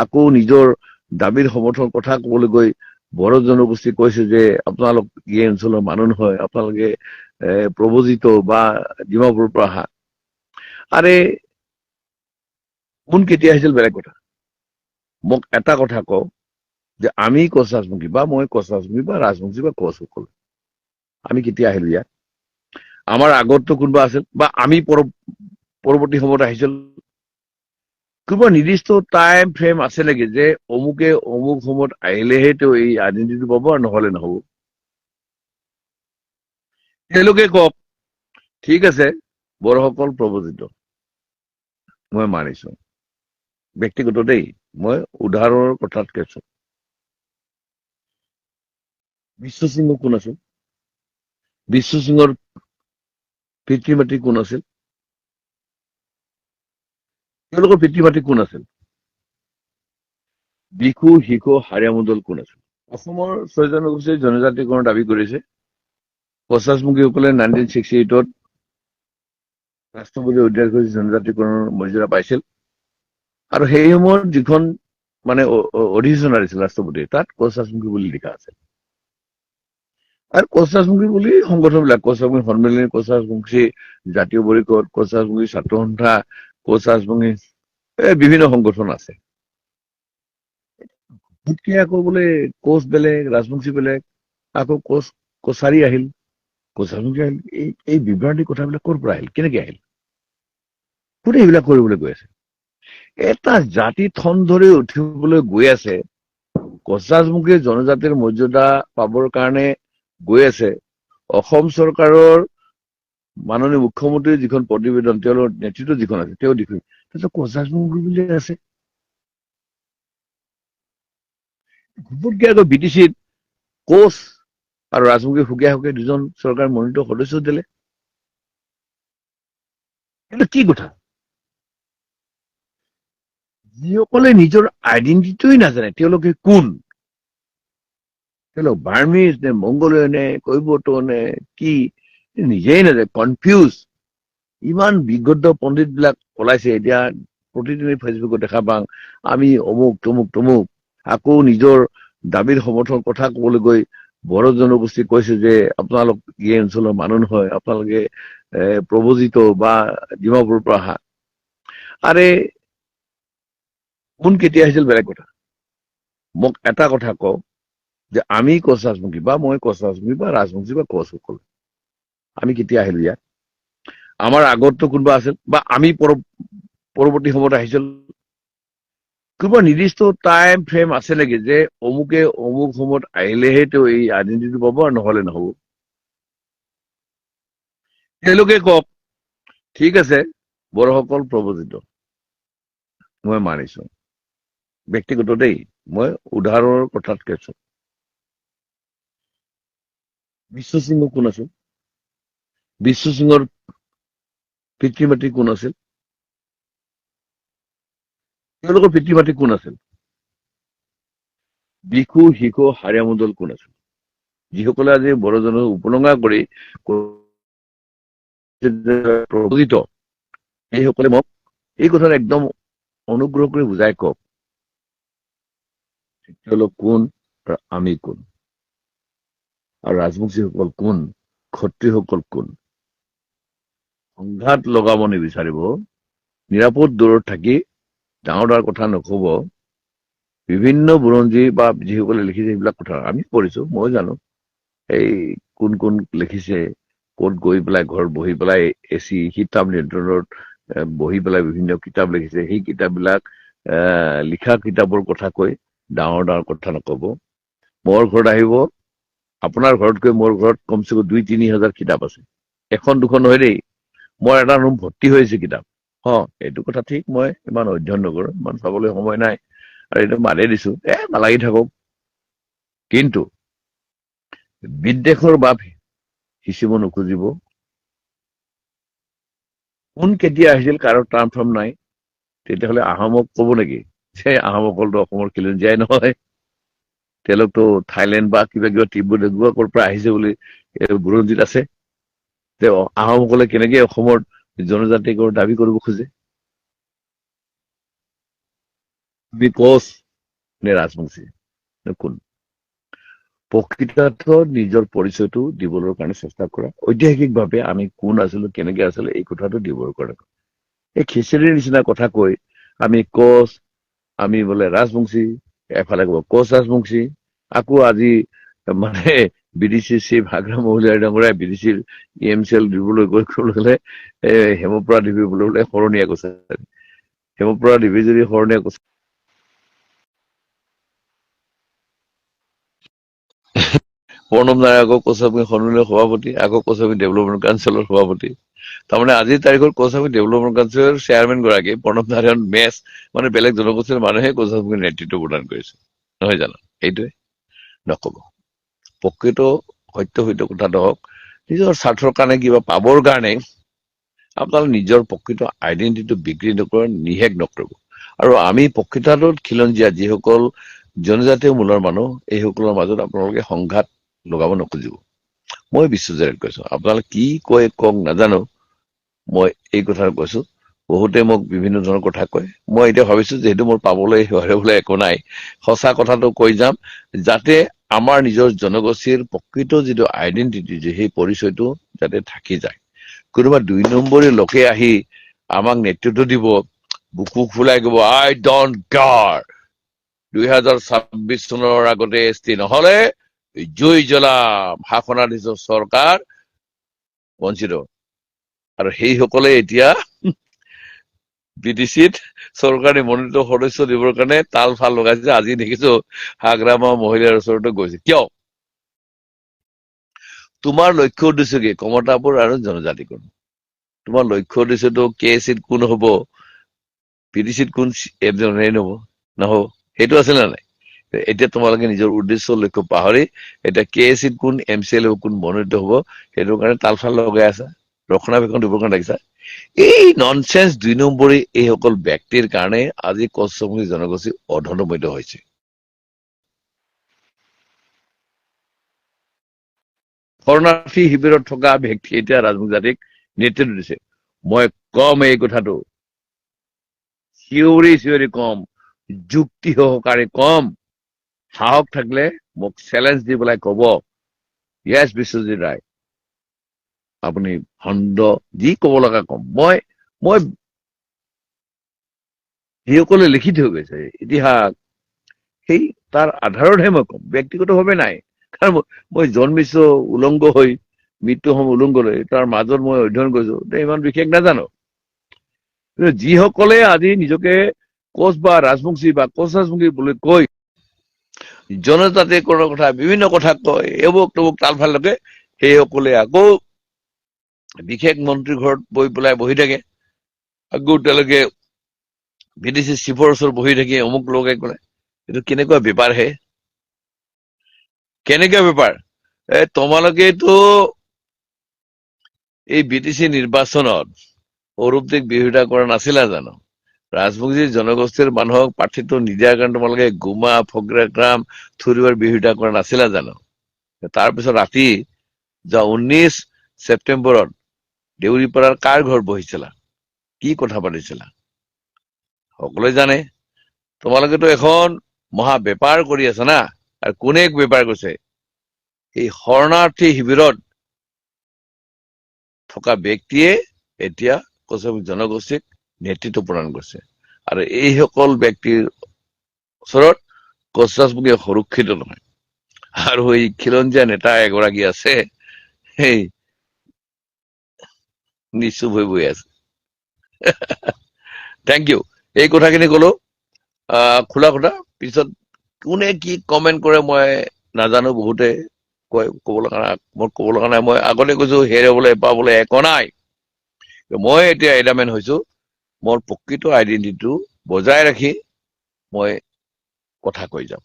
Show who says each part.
Speaker 1: আকৌ নিজৰ দাবীৰ সমৰ্থন কথা কবলৈ গৈ বড়ো জনগোষ্ঠী কৈছে যে আপোনালোক এই অঞ্চলৰ মানুহ নহয়, আপোনালোকে প্ৰব্ৰজিত বা ডিমাপুৰৰ পৰা অহা। আৰে কোন কেতিয়া আহিছিল বেলেগ কথা, মোক এটা কথা কওঁ যে আমি কোচ ৰাজবংশী বা মই কোচ ৰাজবংশী বা ৰাজবংশী বা কোচসকল আমি কেতিয়া আহিলো ইয়াত? আমাৰ আগতো কোনোবা আছিল বা আমি পৰৱৰ্তী সময়ত আহিছিল? কোনোবা নিৰ্দিষ্ট টাইম ফ্ৰেম আছে নেকি যে অমুকে অমুক সময়ত আহিলেহে তেওঁ এই আইডেন্টিটি পাব আৰু নহলে নহব? তেওঁলোকে কওক ঠিক আছে বড়োসকল প্ৰব্ৰজিত, মই মানিছো, ব্যক্তিগত দেই, মই উদাহৰণৰ কথাত কৈছো। বিশ্ব সিংহ কোন আছিল? বিশ্ব সিংহৰ পিতৃ মাতৃ কোন আছিল? তেওঁলোকৰ পিতৃ মাতৃ কোন আছিল? বিশু শিশু হাড়িয়া মণ্ডল কোন আছিল? অসমৰ ৬ জনগোষ্ঠীয়ে জনজাতিকৰণৰ দাবী কৰিছে। কোচ ৰাজবংশীসকলে 1968 ৰাষ্ট্ৰপতি অধ্যায় কৰি জনজাতিকৰণৰ মৰ্যাদা পাইছিল, আৰু সেই সময়ত যিখন মানে অধিসূচনা দিছিল ৰাষ্ট্ৰপতি, তাত কোচ ৰাজবংশী বুলি লিখা আছে। আৰু কোচ ৰাজবংশী বুলি সংগঠনবিলাক, কোচ ৰাজবংশী সন্মিলনী, কোচ ৰাজবংশী জাতীয় পৰিষদ, কোচ ৰাজবংশী ছাত্ৰ সন্থা, কোচ ৰাজবংশী বিভিন্ন সংগঠন আছে। আকৌ বোলে কোচ বেলেগ ৰাজবংশী বেলেগ, আকৌ কোচাৰী আহিল, কোচ ৰাজবংশী আহিল। এই বিভ্ৰান্তি কথাবিলাক ক'ৰ পৰা আহিল, কেনেকে আহিল, কোনে এইবিলাক কৰিবলৈ গৈ আছে? এটা জাতি ঠন ধৰি উঠিবলৈ গৈ আছে, কোচ ৰাজবংশী জনজাতিৰ মৰ্যাদা পাবৰ কাৰণে গৈ আছে। অসম চৰকাৰৰ মাননীয় মুখ্যমন্ত্ৰীৰ যিখন প্ৰতিবেদন, তেওঁলোকৰ নেতৃত্ব যিখন আছে, তেওঁ দেখি কোচ ৰাজবংশী বুলি আছে। ঘুপুৰকে আকৌ BTCত কোচ আৰু ৰাজবংশী সুকীয়া দুজন চৰকাৰ মনোনীত সদস্য দিলে। কিন্তু কি কথা, যিসকলে নিজৰ আইডেন্টিটিটোই নাজানে, তেওঁলোকে কোন? তেওঁলোক বাৰ্মিজ নে মংগোলীয় নে কৈবৰ্ত নে কি, নিজেই নাজানে, কনফিউজ। ইমান বিগত পণ্ডিত বিলাক ওলাইছে, এতিয়া প্ৰতিদিনে ফেচবুকত দেখা পাওঁ আমি অমুক তমুক তমুক। আকৌ নিজৰ দাবীৰ সমৰ্থন কথা কবলৈ গৈ বড়ো জনগোষ্ঠী কৈছে যে আপোনালোক এই অঞ্চলৰ মানুহ নহয়, আপোনালোকে প্ৰব্ৰজিত বা ডিমাপুৰৰ পৰা অহা। আৰে কোন কেতিয়া আহিছিল বেলেগ কথা, মোক এটা কথা কওঁ যে আমি কোচ ৰাজবংশী বা মই কোচ ৰাজবংশী বা ৰাজবংশী বা কোচসকল আমি কেতিয়া আহিলো ইয়াত? আমাৰ আগতো কোনোবা আছিল বা আমি পৰৱৰ্তী সময়ত আহিছিল? কোনোবা নিৰ্দিষ্ট টাইম ফ্ৰেম আছে নেকি যে অমুকে অমুক সময়ত আহিলেহে তেওঁ এই আইডেন্টিটি পাব আৰু নহলে নহব? তেওঁলোকে কওক ঠিক আছে বড়োসকল প্ৰব্ৰজিত, মই মানিছো, ব্যক্তিগত দেই, মই উদাহৰণৰ কথাত কৈছো। বিশ্ব সিংহ কোন আছিল? বিশ্ব সিংহৰ পিতৃ মাতৃ কোন আছিল? তেওঁলোকৰ পিতৃ মাতৃ কোন আছিল? বিশু শিশু হাড়িয়া মণ্ডল কোন আছিল? যিসকলে আজি বড়োজনক উপলংঘা কৰি প্ৰব্ৰজিত, সেইসকলে মোক এই কথাত একদম অনুগ্ৰহ কৰি বুজাই কওক তেওঁলোক কোন আৰু আমি কোন, আৰু ৰাজবংশীসকল কোন, ক্ষত্ৰিয়সকল কোন? সংঘাত লগাব নিবিচাৰিব, নিৰাপদ দূৰত থাকি ডাঙৰ ডাঙৰ কথা নকব। বিভিন্ন বুৰঞ্জী বা যিসকলে লিখিছে সেইবিলাক কথা আমি পঢ়িছো, মই জানো এই কোন কোন লিখিছে, ক'ত গৈ পেলাই ঘৰত বহি পেলাই AC শীতাপ নিয়ন্ত্ৰণত বহি পেলাই বিভিন্ন কিতাপ লিখিছে, সেই কিতাপবিলাক লিখা কিতাপৰ কথা কৈ ডাঙৰ ডাঙৰ কথা নকব। মোৰ ঘৰত আহিব, আপোনাৰ ঘৰত গৈ মোৰ ঘৰত কমচে কম ২-৩ হাজাৰ কিতাপ আছে, এখন দুখন নহয় দেই, মোৰ এটা ৰুম ভৰ্তি হৈছে কিতাপ। এইটো কথা ঠিক, মই ইমান অধ্যয়ন নকৰো, ইমান চাবলৈ সময় নাই, আৰু এইটো বাদেই দিছো, নালাগি থাকক। কিন্তু বিদ্বেষৰ বাপ সিঁচিব নোখুজিব। কোন কেতিয়া আহিছিল কাৰো টাৰ্ম ফ্ৰম নাই, তেতিয়াহ'লে আহোমক কব নেকি যে আহোমসকলতো অসমৰ খিলঞ্জীয়াই নহয়, তেওঁলোকতো থাইলেণ্ড বা কিবা কিবা তিব্বত ক'ৰ পৰা আহিছে বুলি বুৰঞ্জীত আছে। আহোমসকলে কেনেকে অসমৰ জনজাতিকৰ দাবী কৰিব খোজে? তুমি কোচ নে ৰাজবংশী নে কোন? প্ৰকৃতাৰ্থত নিজৰ পৰিচয়টো দিবলৈ কাৰণে চেষ্টা কৰা। ঐতিহাসিকভাৱে আমি কোন আছিলো, কেনেকে আছিলো, এই কথাটো দিবৰ কাৰণে। এই খিচিৰিৰ নিচিনা কথা কৈ আমি কোচ, আমি বোলে ৰাজবংশী, এফালে কব কোচ ৰাজবংশী, আকৌ আজি মানে বিডিচিৰ চিফ হাগ্ৰা মহিলাৰ ডাঙৰীয়াই বিডিচিৰ EMCL দিবলৈ গলে হেমপ্ৰভা দেৱী বোলে শৰণীয়া কৈছে। হেমপ্ৰভা দেৱী যদি শৰণীয়া কৈছে, প্ৰণৱ নাৰায়কক কৈছে আপুনি সন্মিলনৰ সভাপতি, আকৌ কৈছে আপুনি ডেভেলপমেণ্ট কাউন্সিলৰ সভাপতি। তাৰমানে আজিৰ তাৰিখত কোচাবী ডেভেলপমেণ্ট কাউন্সিলৰ চেয়াৰমেন গৰাকী প্ৰণৱ নাৰায়ণ মেছ, মানে বেলেগ জনগোষ্ঠীৰ মানুহে কোচাবীক নেতৃত্ব প্ৰদান কৰিছে, নহয় জানো? এইটোৱে নকব। প্ৰকৃত সত্য কথাটো হওক, নিজৰ স্বাৰ্থৰ কাৰণে কিবা পাবৰ কাৰণে আপোনালোকে নিজৰ প্ৰকৃত আইডেন্টিটিটো বিক্ৰী নকৰে, নিষেধ নকৰিব। আৰু আমি প্ৰকৃতত খিলঞ্জীয়া যিসকল জনজাতীয় মূলৰ মানুহ, এইসকলৰ মাজত আপোনালোকে সংঘাত লগাব নোখোজিব। মই বিশ্বজনীত কৈছো, আপোনালোকে কি কয় কওক নাজানো, মই এই কথা কৈছো। বহুতে মোক বিভিন্ন ধৰণৰ কথা কয়, মই এতিয়া ভাবিছো যিহেতু মোৰ পাবলৈ হেৰুৱাবলৈ একো নাই, সঁচা কথাটো কৈ যাম, যাতে আমাৰ নিজৰ জনগোষ্ঠীৰ প্ৰকৃত যিটো আইডেন্টিটি, সেই পৰিচয়টো যাতে থাকি যায়। কোনোবা 2 নম্বৰী লোকে আহি আমাক নেতৃত্ব দিব, বুকু ফুলাই কব আই ডন্ট কেয়াৰ, 2026 চনৰ আগতে ST নহলে জুই জ্বলাম, শাসনাধীশ চৰকাৰ বঞ্চিত। আৰু সেইসকলে এতিয়া বিডিচিত চৰকাৰী মনোনীত সদস্য দিবৰ কাৰণে তাল ফাল লগাইছে। আজি দেখিছো হাগ্ৰামা মহিলাৰ ওচৰতে গৈছে। কিয়? তোমাৰ লক্ষ্য উদ্দেশ্য কি? কমতাপুৰ আৰু জনজাতিকৰণ। তোমাৰ লক্ষ্য উদ্দেশ্যটো KCত কোন হব, PDCত কোন নহব নহব, সেইটো আছে নে নাই? এতিয়া তোমালোকে নিজৰ উদ্দেশ্য লক্ষ্য পাহৰি এতিয়া KCত কোন MCL কোন মনোনীত হব, সেইটোৰ কাৰণে তালফাল লগাই আছা, ৰক্ষণাবেক্ষণ দিবৰ কাৰণে লাগিছা। এই ননচেন্স 2 নম্বৰী এইসকল ব্যক্তিৰ কাৰণে আজি কচ্ছমুখী জনগোষ্ঠী অধৰ্মিত হৈছে। শৰণাৰ্থী শিবিৰত থকা ব্যক্তি এতিয়া ৰাজবংশী জাতিক নেতৃত্ব দিছে। মই কম এই কথাটো, চিঞৰি কম, যুক্তি সহকাৰে কম, সাহস থাকিলে মোক চেলেঞ্জ দি পেলাই কব, য়েছ বিশ্বজিৎ ৰায়, আপুনি ভণ্ড, যি কব লগা কম। মই যিসকলে লিখি থৈ গৈছে ইতিহাস, সেই তাৰ আধাৰতহে মই কম, ব্যক্তিগতভাৱে নাই। কাৰণ মই জন্মিছো উলংগ হৈ, মৃত্যু হম উলংগ হৈ, তাৰ মাজত মই অধ্যয়ন কৰিছো, ইমান বিশেষ নাজানো। কিন্তু যিসকলে আজি নিজকে কোচ বা ৰাজবংশী বা কোচ ৰাজবংশী বুলি কৈ জনজাতিকৰণৰ কথা বিভিন্ন কথা কয়, এবুক তবুক তাল ভাল লাগে, সেইসকলে আকৌ বিশেষ মন্ত্ৰী ঘৰত বহি থাকে, আকৌ তেওঁলোকে বিডিচি চিফৰ ওচৰত বহি থাকি অমুক লগাই কলে। এইটো কেনেকুৱা বেপাৰ হে, কেনেকুৱা বেপাৰ? তোমালোকেতো এই BTC নিৰ্বাচনত অৰূপদেক বিৰোধিতা কৰা নাছিলা জানো? ৰাজবংশী জনগোষ্ঠীৰ মানুহক প্ৰাৰ্থিত্ব নিদিয়াৰ কাৰণে তোমালোকে গুমা ফগ্ৰাগ্ৰাম থুৰিবাৰ বিৰোধিতা কৰা নাছিলা জানো? তাৰপিছত ৰাতি 19 ছেপ্টেম্বৰত দেউৰীপাৰাৰ কাৰ ঘৰ বহিছিলা, কি কথা পাতিছিলা? সকলোৱে জানে। তোমালোকেতো এখন মহা বেপাৰ কৰি আছা না। আৰু কোনে বেপাৰ কৰিছে? এই শৰণাৰ্থী শিবিৰত থকা ব্যক্তিয়ে এতিয়া কচ্ছমী জনগোষ্ঠীক নেতৃত্ব প্ৰদান কৰিছে। আৰু এইসকল ব্যক্তিৰ ওচৰত কোচ ৰাজবংশী সুৰক্ষিত নহয়। আৰু এই খিলঞ্জীয়া নেতা এগৰাকী আছে, সেই নিশ্চুপ হৈ বহি আছে। Thank you. এই কথাখিনি কলো, খোলা কথা। পিছত কোনে কি কমেন্ট কৰে মই নাজানো, বহুতে কয় কব লগা নাই, মোৰ কব লগা নাই। মই আগতে কৈছো হেৰাবলৈ পাবলৈ একো নাই। মই এতিয়া এডামেন হৈছো, মোৰ প্ৰকৃত আইডেন্টিটিটো বজাই ৰাখি মই কথা কৈ যাম।